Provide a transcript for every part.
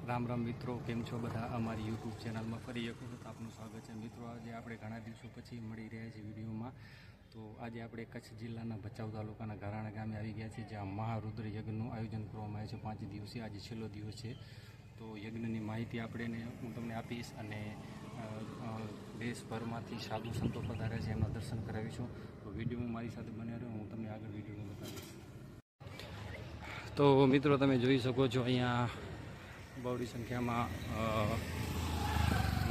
राम राम मित्रों, केम छो बधा अमारी यूट्यूब चेनल में फरी एक वखत आपनु स्वागत है। मित्रों, आज आपणे घणा दिवसों पछी मळी रह्या छे विडियो में। तो आज आपणे कच्छ जिल्लाना भचाउ तालुकाना घराणा गामे આવી ગયા છે, જ્યાં મહારુદ્ર યજ્ઞનું આયોજન કરવામાં આવ્યું છે 5 દિવસીય। આજે છેલ્લો દિવસ છે, તો યજ્ઞની માહિતી આપણે હું તમને આપીશ અને દેશભરમાંથી સાધુ સંતો પધાર્યા છે, એમના દર્શન કરાવીશું। તો વિડીયોમાં મારી સાથે બન્યા રહો, હું તમને આગળ વિડીયોમાં બતાવીશ। તો મિત્રો, તમે જોઈ શકો છો અહીંયા બહોળી સંખ્યામાં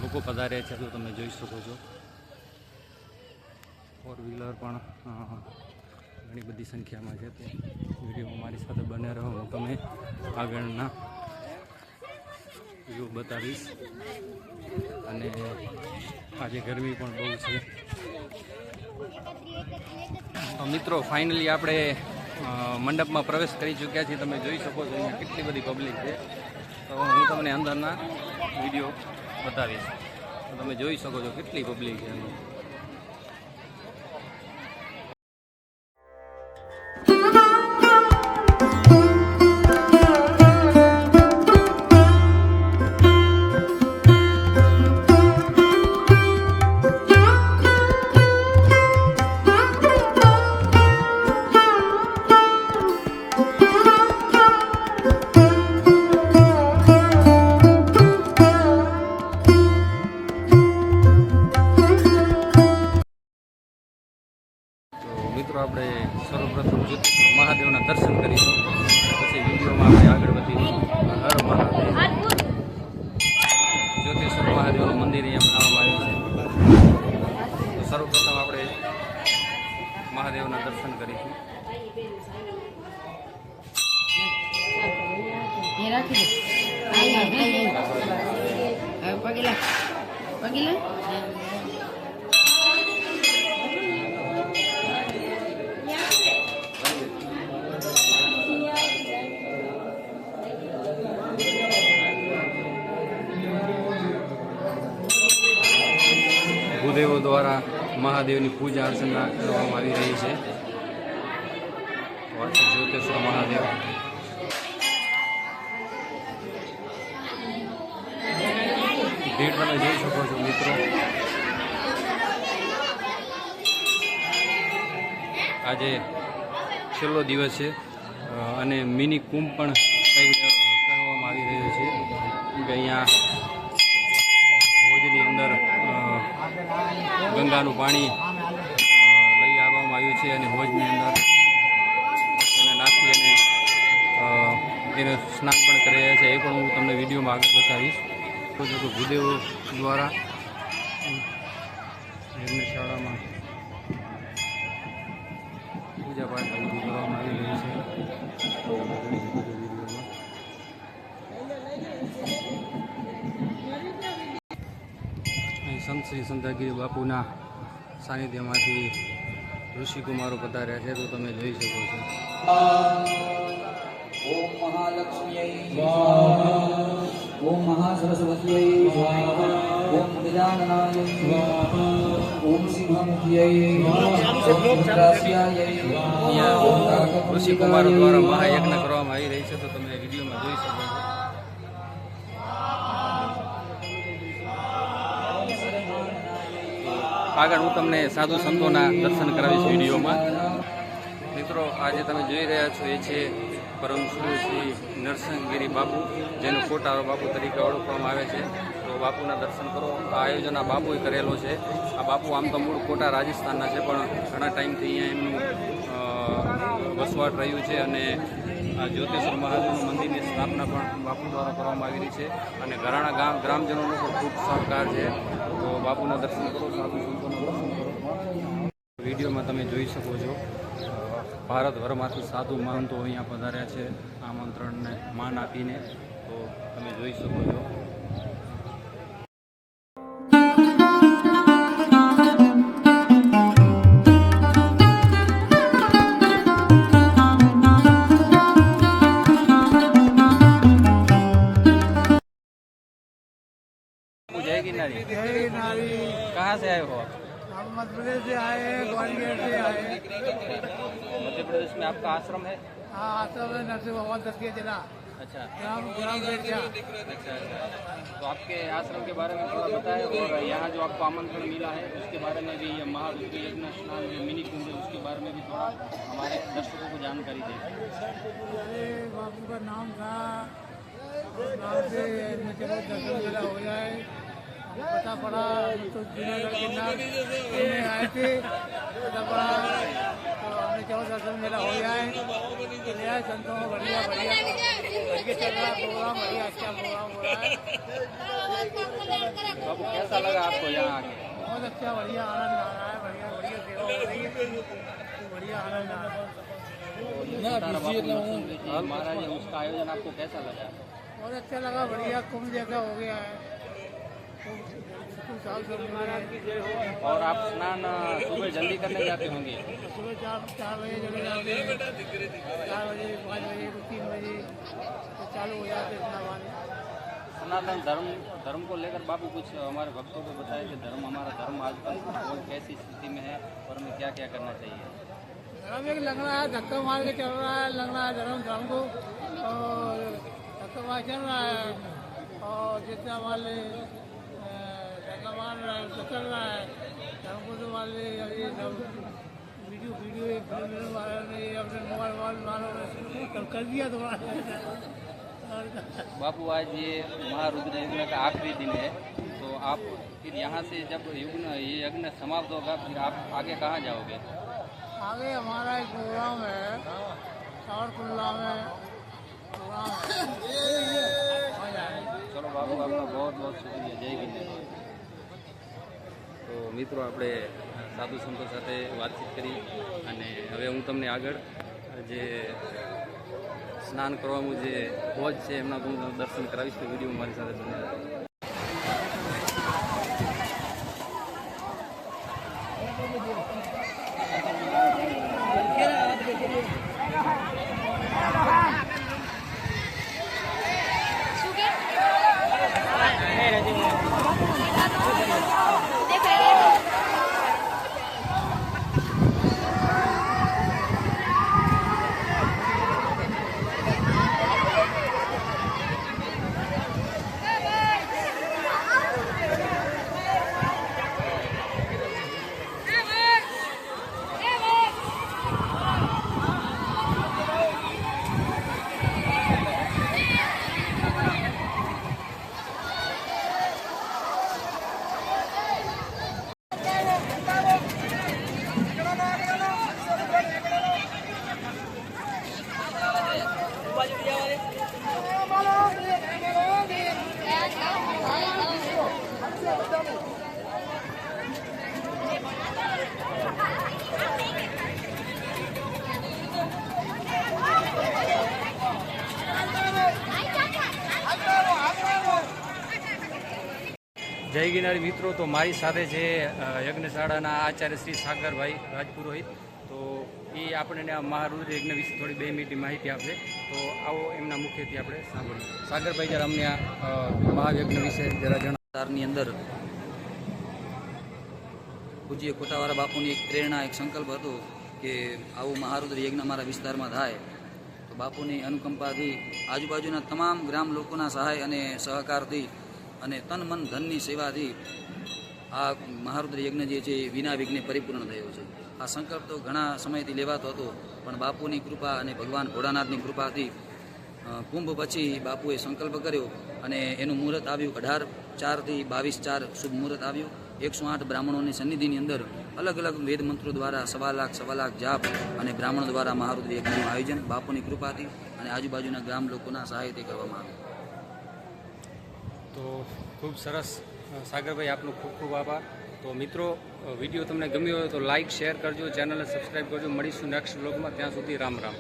લોકો પધાર્યા છે, તો તમે જોઈ શકો છો। फोर व्हीलर पण घणी बधी संख्या में है। तो वीडियो मारी साथ बने रहो, हूँ तमे आगळना व्यू बतावीश। अने आज गर्मी पण बहु छे। तो मित्रों, फाइनली आपणे मंडप में प्रवेश करी चूक्या छीए। तमे जोई शको छो अहींया केटली बधी पब्लिक है। तो हूँ तमने अंदरना विडियो बतावीश। तो तमे जोई शको छो केटली पब्लिक है। मित्रों, આપણે સર્વપ્રથમ જ્યોતિષ મહાદેવના દર્શન કરીશું, પછી વિડીયોમાં આપણે આગળ વધીશું। હર મહાદેવ। જ્યોતિષ મહાદેવનું મંદિર અહીંયા બનાવવામાં આવ્યું છે। તો સર્વપ્રથમ આપણે મહાદેવના દર્શન કરીશું। भूदेवों द्वारा महादेव की पूजा अर्चना करवामां आवी रही है। ज्योतिषर महादेव। भीड़ तमे जोई शको छो मित्रों। आज छेल्लो दिवस है अने मिनी कुंभ पण करवामां आवी रह्यो छे के अहींया भोजनी अंदर गंगाનું પાણી લઈ આવવામાં આવ્યું છે અને હોજની અંદર એને નાખી અને એને સ્નાન પણ કરી રહ્યા છે। એ પણ હું તમને વિડીયોમાં આગળ બતાવીશ। તો જો ભૂદેવ દ્વારા યજ્ઞશાળામાં પૂજા પાઠ કરવામાં આવી રહી છે। संत श्री संतागिरी बापूना सानिध्यमांथी ऋषिकुमारो पधार्या है। तो तमे जोई शको छो। ओम महालक्ष्म्यै स्वाहा, ओम महासरस्वत्यै स्वाहा, ओम गजाननाय स्वाहा, ओम सिंहमुख्यै स्वाहा। ऋषिकुमारो द्वारा महायज्ञ करवामां आवी रही है। तो तमे विडियो में जोई शको छो। આગળ હું તમને સાધુ સંતોના દર્શન કરાવીશ વિડીયોમાં। મિત્રો, આજે તમે જોઈ રહ્યા છો એ છે પરમ શ્રી નરસિંહગીરી બાપુ, જેનો કોટારો બાપુ તરીકે ઓળખવામાં આવે છે। તો બાપુના દર્શન કરો। આ આયોજન આ બાપુએ કરેલો છે। આ બાપુ આમ તો મૂળ કોટા રાજસ્થાનના છે, પણ ઘણા ટાઈમથી અહીંયા એમનું વસવાટ રહ્યું છે અને આ જ્યોતિષર મહાદેવનું મંદિરની સ્થાપના પણ બાપુ દ્વારા કરવામાં આવી રહી છે અને ઘરાણા ગ્રામજનોનો પણ ખૂબ સહકાર છે। તો બાપુના દર્શન કરો, સાધુ સંતોના દર્શન કરો। વિડીયોમાં તમે જોઈ શકો છો ભારતભરમાંથી સાધુ મહંતો અહીંયા પધાર્યા છે આમંત્રણને માન આપીને। તો તમે જોઈ શકો છો। जय गिरनारी। कहाँ से आए हो आप? हम मध्य प्रदेश से आए हैं, ग्वालियर से आए हैं। मध्य प्रदेश में आपका आश्रम है? हाँ, आश्रम है नरसिंह भगवान तस्किया जिला। अच्छा ग्राम ग्राम बेटिया। अच्छा अच्छा। तो आपके आश्रम के बारे में थोड़ा बताएं और यहाँ जो आपको आमंत्रण मिला है उसके बारे में भी, ये महारुद्र यज्ञ स्नान जो मिनी कुंभ है उसके बारे में भी थोड़ा हमारे दर्शकों को जानकारी दें। अरे बापू का नाम था, और नाम से चलो दर्शन मेला हो जाए। हमको पता पड़ा तो जूनागढ़ के नाम घूमने आए थे, पता पड़ा तो हमने चलो दर्शन मेला हो जाए। तो लिया संतों में बढ़िया बढ़िया बढ़िया चल रहा प्रोग्राम, बढ़िया अच्छा प्रोग्राम हो रहा है। बाबू कैसा लगा आपको यहाँ आके? बहुत अच्छा बढ़िया आनंद आ रहा है, बढ़िया बढ़िया सेवा हो रही है, बढ़िया आनंद आ रहा है। महाराज है उसका आयोजन आपको कैसा लगा? बहुत अच्छा लगा, बढ़िया कुंभ जैसा हो गया है। साल से और आप स्नान सुबह जल्दी करने जाते होंगे? सुबह 4 बजे चले जाते हैं, 4 बजे 5 बजे 3 बजे तो चालू हो जाते हैं स्नान। सनातन धर्म को लेकर बाबू कुछ हमारे भक्तों को बताए कि धर्म, हमारा धर्म आजकल और कैसी स्थिति में है और हमें क्या क्या करना चाहिए? धर्म एक लंगड़ा है, धक्का मार के चल रहा है, लंगड़ा है धर्म को, और धक्का मार चल रहा है। और जितना वाले धक्का मार रहा है तो चल रहा है धर्म को, तो वाले ये सब वीडियो फिल्म वालों ने अपने मोबाइल वालों ने सब कर दिया तुम्हारा। बापू आज ये महारुद्र यज्ञ का आखिरी दिन है, तो आप फिर यहाँ से जब ये यज्ञ समाप्त होगा फिर आप आगे कहाँ जाओगे? आगे हमारा एक प्रोग्राम है सावरकुंडला में प्रोग्राम है। चलो बाबू आपका बहुत बहुत शुक्रिया, जय हिंद। તો મિત્રો આપણે સાધુ સંતો સાથે વાતચીત કરી અને હવે હું તમને આગળ જે સ્નાન કરવાનું જે હોજ છે એમના હું દર્શન કરાવીશ, તો વિડીયો મારી સાથે બને. જય ગિરનારી મિત્રો, તો મારી સાથે છે યજ્ઞશાળાના આચાર્ય શ્રી સાગરભાઈ રાજપુરોહિત. તો એ આપણને આ મહારુદ્ર યજ્ઞ વિશે થોડી 2 મિનિટની માહિતી આપશે. તો આવો એમના મુખ્યથી આપણે સાંભળીએ. સાગરભાઈ જરા અમને આ મહાયજ્ઞ વિશે જરા વિસ્તારની અંદર પૂજ્ય કોટાવાળા બાપુની એક પ્રેરણા, એક સંકલ્પ હતો કે આવું મહારુદ્ર યજ્ઞ અમારા વિસ્તારમાં થાય. તો બાપુની અનુકંપાથી આજુબાજુના તમામ ગ્રામ લોકોના સહાય અને સહકારથી અને તન મન ધનની સેવાથી આ મહારુદ્ર યજ્ઞ જે છે એ વિના વિઘ્ને પરિપૂર્ણ થયો છે. આ સંકલ્પ તો ઘણા સમયથી લેવાતો હતો, પણ બાપુની કૃપા અને ભગવાન ભોળાનાથની કૃપાથી કુંભ પછી બાપુએ સંકલ્પ કર્યો અને એનું મુહૂર્ત આવ્યું 18/4 થી 22/4 શુભ મુહૂર્ત આવ્યું. 108 બ્રાહ્મણોની સન્નિધિની અંદર અલગ અલગ વેદ મંત્રો દ્વારા 1.25 લાખ જાપ અને બ્રાહ્મણો દ્વારા મહારુદ્ર યજ્ઞનું આયોજન બાપુની કૃપાથી અને આજુબાજુના ગ્રામ લોકોના સહાયથી કરવામાં આવ્યું. તો ખૂબ સરસ સાગરભાઈ, આપનો ખૂબ ખૂબ આભાર. તો મિત્રો, વિડીયો તમને ગમ્યો હોય તો લાઇક શેર કરજો, ચેનલને સબસ્ક્રાઈબ કરજો. મળીશું નેક્સ્ટ વ્લોગમાં, ત્યાં સુધી રામ રામ.